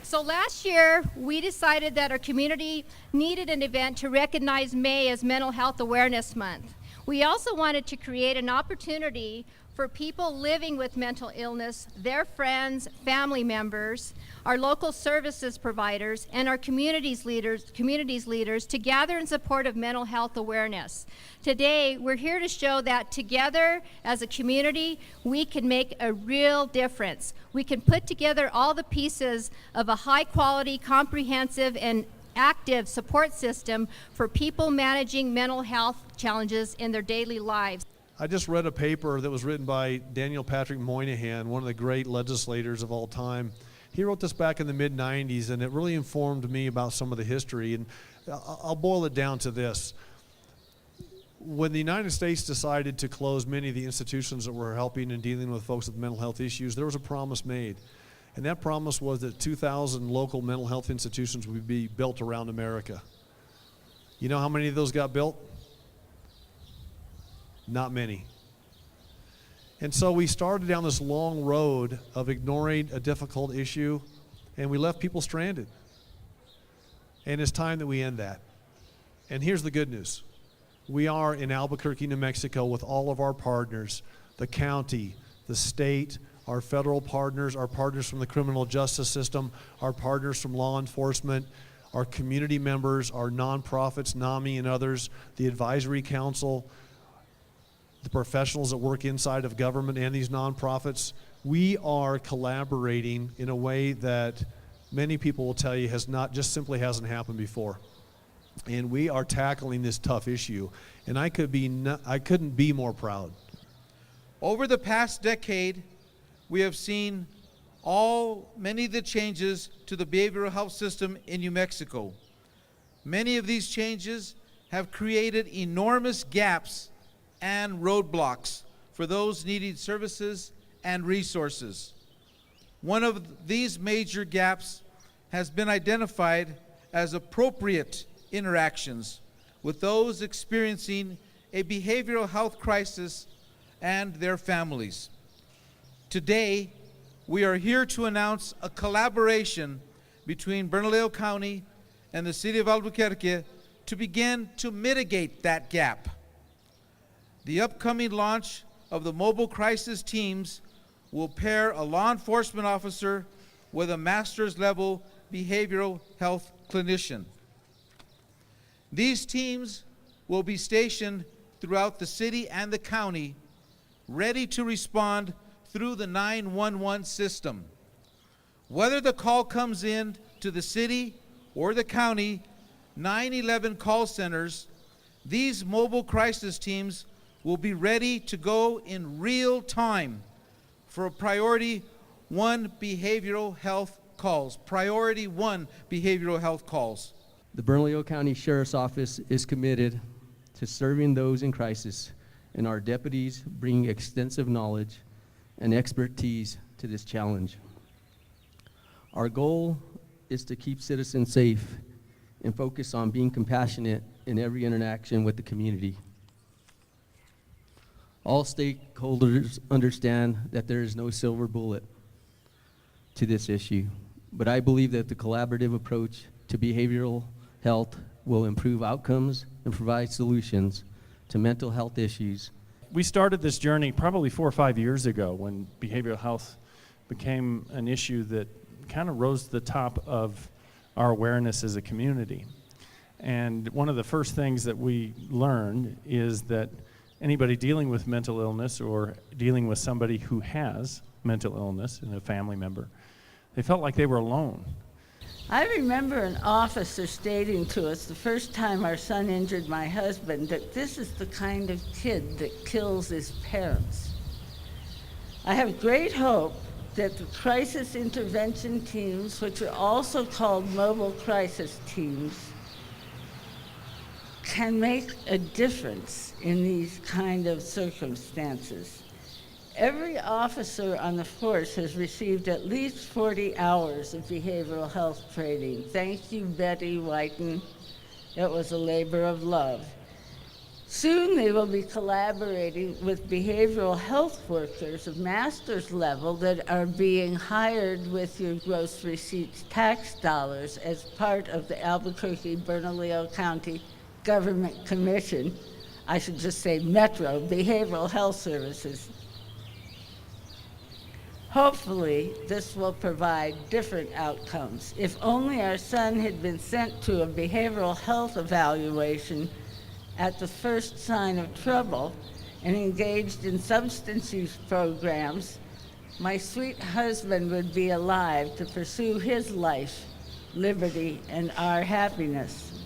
So last year, we decided that our community needed an event to recognize May as Mental Health Awareness Month. We also wanted to create an opportunity for people living with mental illness, their friends, family members, our local services providers, and our communities leaders to gather in support of mental health awareness. Today, we're here to show that together as a community, we can make a real difference. We can put together all the pieces of a high-quality, comprehensive, and active support system for people managing mental health challenges in their daily lives. I just read a paper that was written by Daniel Patrick Moynihan, one of the great legislators of all time. He wrote this back in the mid-90s, and it really informed me about some of the history. And I'll boil it down to this. When the United States decided to close many of the institutions that were helping and dealing with folks with mental health issues, there was a promise made. And that promise was that 2,000 local mental health institutions would be built around America. You know how many of those got built? Not many. And so we started down this long road of ignoring a difficult issue, and we left people stranded. And it's time that we end that. And here's the good news. We are in Albuquerque, New Mexico with all of our partners, the county, the state, our federal partners, our partners from the criminal justice system, our partners from law enforcement, our community members, our nonprofits, NAMI and others, the advisory council, the professionals that work inside of government and these nonprofits. We are collaborating in a way that many people will tell you simply hasn't happened before. And we are tackling this tough issue. And I couldn't be more proud. Over the past decade, we have seen many of the changes to the behavioral health system in New Mexico. Many of these changes have created enormous gaps and roadblocks for those needing services and resources. One of these major gaps has been identified as appropriate interactions with those experiencing a behavioral health crisis and their families. Today, we are here to announce a collaboration between Bernalillo County and the City of Albuquerque to begin to mitigate that gap. The upcoming launch of the mobile crisis teams will pair a law enforcement officer with a master's level behavioral health clinician. These teams will be stationed throughout the city and the county, ready to respond through the 911 system. Whether the call comes in to the city or the county 911 call centers, these mobile crisis teams will be ready to go in real time for Priority 1 behavioral health calls. Priority 1 behavioral health calls. The Bernalillo County Sheriff's Office is committed to serving those in crisis, and our deputies bring extensive knowledge and expertise to this challenge. Our goal is to keep citizens safe and focus on being compassionate in every interaction with the community. All stakeholders understand that there is no silver bullet to this issue, but I believe that the collaborative approach to behavioral health will improve outcomes and provide solutions to mental health issues. We started this journey probably 4 or 5 years ago when behavioral health became an issue that kind of rose to the top of our awareness as a community. And one of the first things that we learned is that anybody dealing with mental illness or dealing with somebody who has mental illness and a family member, they felt like they were alone. I remember an officer stating to us the first time our son injured my husband that this is the kind of kid that kills his parents. I have great hope that the crisis intervention teams, which are also called mobile crisis teams, can make a difference in these kind of circumstances. Every officer on the force has received at least 40 hours of behavioral health training. Thank you, Betty Whiten. It was a labor of love. Soon they will be collaborating with behavioral health workers of master's level that are being hired with your gross receipts tax dollars as part of the Albuquerque Bernalillo County Government Commission, I should just say Metro Behavioral Health Services. Hopefully, this will provide different outcomes. If only our son had been sent to a behavioral health evaluation at the first sign of trouble and engaged in substance use programs, my sweet husband would be alive to pursue his life, liberty, and our happiness.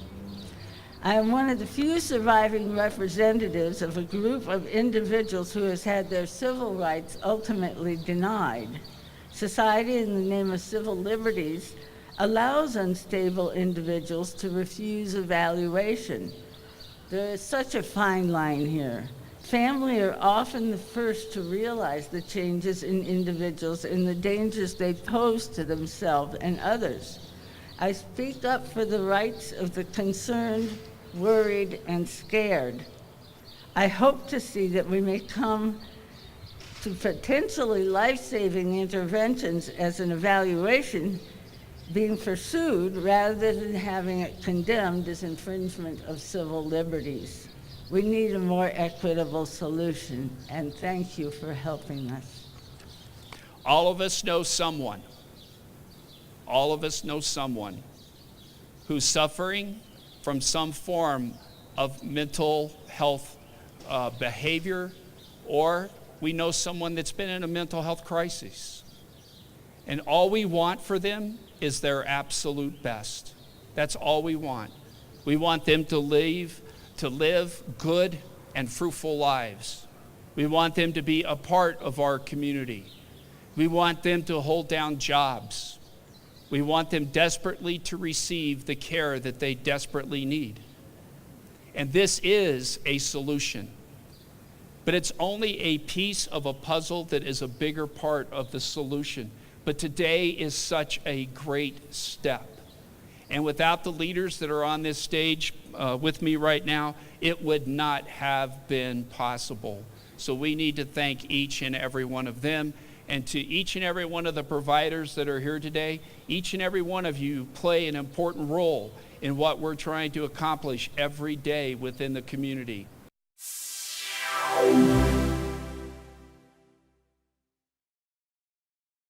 I am one of the few surviving representatives of a group of individuals who has had their civil rights ultimately denied. Society, in the name of civil liberties, allows unstable individuals to refuse evaluation. There is such a fine line here. Family are often the first to realize the changes in individuals and the dangers they pose to themselves and others. I speak up for the rights of the concerned, worried, and scared. I hope to see that we may come to potentially life-saving interventions as an evaluation being pursued rather than having it condemned as infringement of civil liberties. We need a more equitable solution, and thank you for helping us. All of us know someone. All of us know someone who's suffering from some form of mental health behavior, or we know someone that's been in a mental health crisis. And all we want for them is their absolute best. That's all we want. We want them to live good and fruitful lives. We want them to be a part of our community. We want them to hold down jobs. We want them desperately to receive the care that they desperately need. And this is a solution. But it's only a piece of a puzzle that is a bigger part of the solution. But today is such a great step. And without the leaders that are on this stage with me right now, it would not have been possible. So we need to thank each and every one of them. And to each and every one of the providers that are here today, each and every one of you play an important role in what we're trying to accomplish every day within the community.